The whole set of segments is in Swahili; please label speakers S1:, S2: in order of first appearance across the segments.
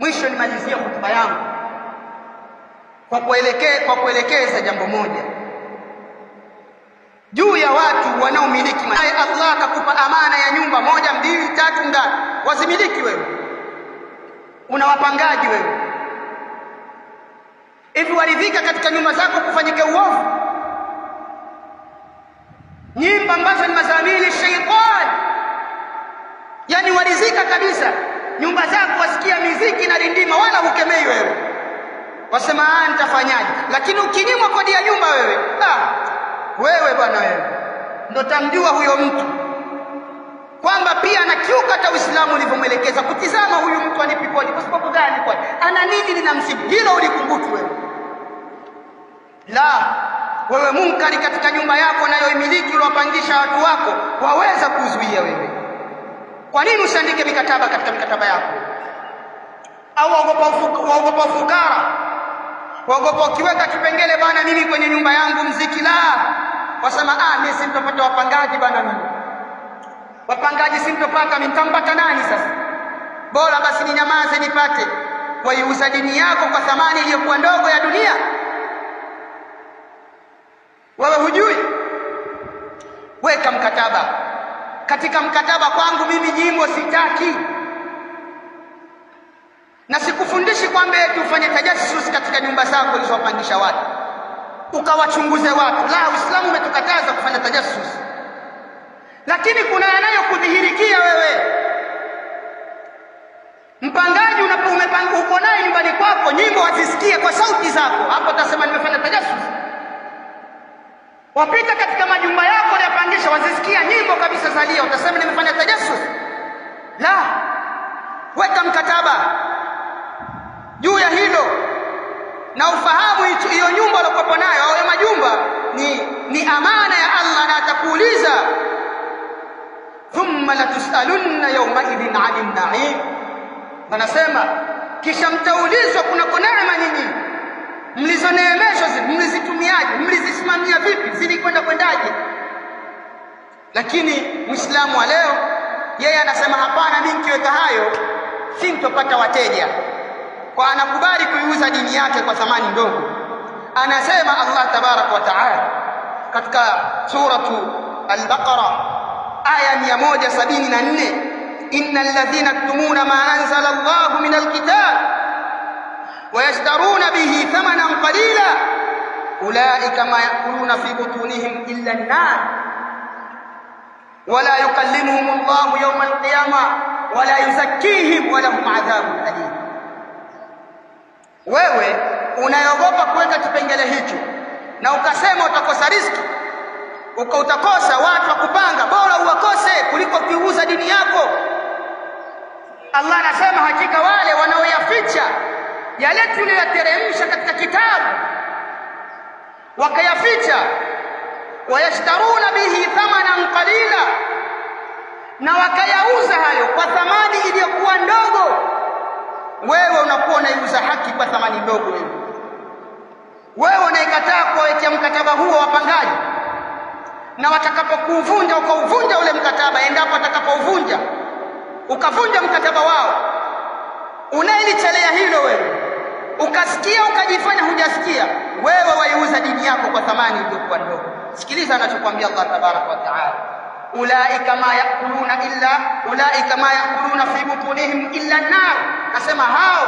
S1: Mwisho nimalizie hotuba yangu kwa kuelekeza jambo moja juu ya watu wanaomiliki mali. Allah akakupa amana ya nyumba 1, 2, 3 ndani, wazimiliki wewe, una wapangaji wewe. Hivi waridhika katika nyumba zako kufanyike uovu? Nyumba ambazo ni mazamili shaitani, yani waridhika kabisa nyumba zako wasikia miziki na rindima, wala hukemei wewe, wasema nitafanyaje? Lakini ukinyimwa kodi ya nyumba wewe, wewe bwana, wewe ndo tamjua huyo mtu kwamba pia anakiuka hata Uislamu ulivyomwelekeza. Kutizama huyu mtu anipi kodi kwa sababu gani? Kwa ana nini linamsibu? Hilo ulikumbuki wewe? La, wewe munkari katika nyumba yako unayoimiliki uliwapangisha watu wako, waweza kuzuia wewe. Kwa nini usiandike mikataba katika mikataba yako? Au waogopa ufukara? Waogopa ukiweka kipengele bana, mimi kwenye nyumba yangu mziki la, wasema mimi sintopata wapangaji bana, mimi wapangaji sintopata, mimi nitampata nani sasa? Bora basi ninyamaze nipate. Waiuza dini yako kwa thamani iliyokuwa ndogo ya dunia. Wewe hujui? Weka mkataba. Katika mkataba kwangu mimi nyimbo sitaki, na sikufundishi kwamba tufanye tajassus katika nyumba zako ulizowapangisha watu ukawachunguze watu. La, Uislamu umetukataza kufanya tajassus. Lakini kuna yanayokudhihirikia wewe. Mpangaji unapomepanga uko naye nyumbani kwako, nyimbo wazisikie kwa sauti zako, hapo utasema nimefanya tajassus. Wapita katika majumba yako unayopangisha, wazisikia nyimbo kabisa zalia, utasema nimefanya tajassus. La, weka mkataba juu ya hilo, na ufahamu hiyo nyumba uliyokuwa nayo au majumba ni amana ya Allah, na atakuuliza thumma latusalunna yawma idhin 'anil na'im. Anasema kisha mtaulizwa kuna neema nyinyi mlizoneemeshwa, mlizitumiaje, mlizisimamia vipi, zilikwenda kwendaje? Lakini Muislamu wa leo yeye anasema hapana, mimi nikiweka hayo sintopata wateja, kwa anakubali kuiuza dini yake kwa thamani ndogo. Anasema Allah tabarak wa taala katika suratu al-Baqara aya 174, innal ladhina yaktumuna ma anzala Allahu min al-kitab wa yashtaruna bihi thamanan qalila ulaika ma yakuluna fi butunihim illa an-nar wala yukallimuhum Allahu yawma al-qiyamah wala yuzakkihim wa lahum adhabun alim. Wewe unayogopa kuweka kipengele hicho na ukasema utakosa riziki, utakosa watu wa kupanga, bora uwakose kuliko kuiuza dini yako. Allah anasema hakika wale wanaoyaficha yale tuliyoteremsha katika kitabu wakayaficha, wayashtaruna bihi thamanan qalila, na wakayauza hayo kwa thamani iliyokuwa ndogo, wewe unakuwa unaiuza haki kwa thamani ndogo. Wewe unaikataa kuwekea mkataba huo wapangaji, na watakapokuvunja ukauvunja ule mkataba, endapo atakapouvunja ukavunja mkataba wao, unayelichelea hilo wewe, ukasikia ukajifanya hujasikia, wewe waiuza dini yako kwa thamani iliyokuwa ndogo. Sikiliza anachokuambia Allah tabarak wa taala, ulaika ma yakuluna fi butunihim illa an-nar. Nasema hao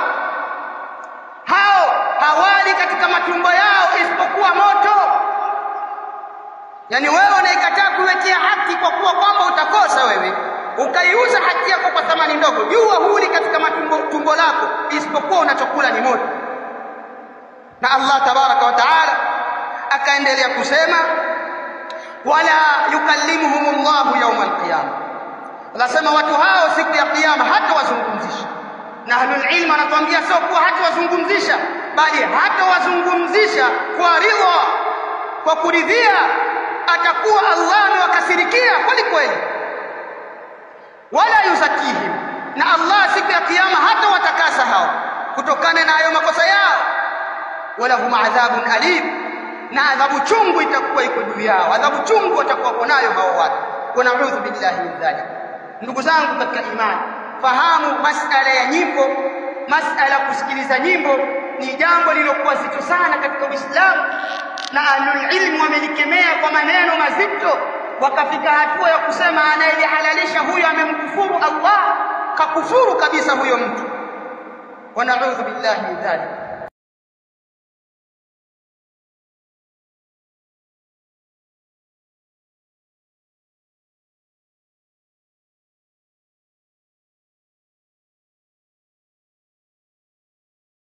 S1: hawali katika matumbo yao isipokuwa moto. Yani wewe unaikataa kuwekea haki kwa kuwa kwamba utakosa wewe, ukaiuza haki yako kwa thamani ndogo, jua huli katika tumbo lako isipokuwa unachokula ni moto. Na Allah tabaraka wa taala akaendelea kusema wala yukallimuhum Allahu yawma al-qiyamah. Anasema watu hao siku ya kiyama hata wazungumzisha. Na ahlul ilm anatuambia sio kuwa hata wazungumzisha, bali hata wazungumzisha kwa ridha, kwa kuridhia, atakuwa Allah amewakasirikia kweli kweli. Wala yuzakihim, na Allah siku ya kiyama hata watakasa hao kutokana na hayo makosa yao. Wala hum adhabun alim, na adhabu chungu itakuwa iko juu yao, adhabu chungu watakuwa nayo hao watu. Wa na'udhu billahi min dhalik. Ndugu zangu katika imani, fahamu masala ya nyimbo masala kusikiliza nyimbo ni jambo lilokuwa zito sana katika Uislamu, na ahlul ilm wamelikemea kwa maneno mazito, wakafika hatua ya kusema anayehalalisha huyo amemkufuru Allah, kakufuru kabisa huyo mtu. Wa na'udhu billahi min dhalik.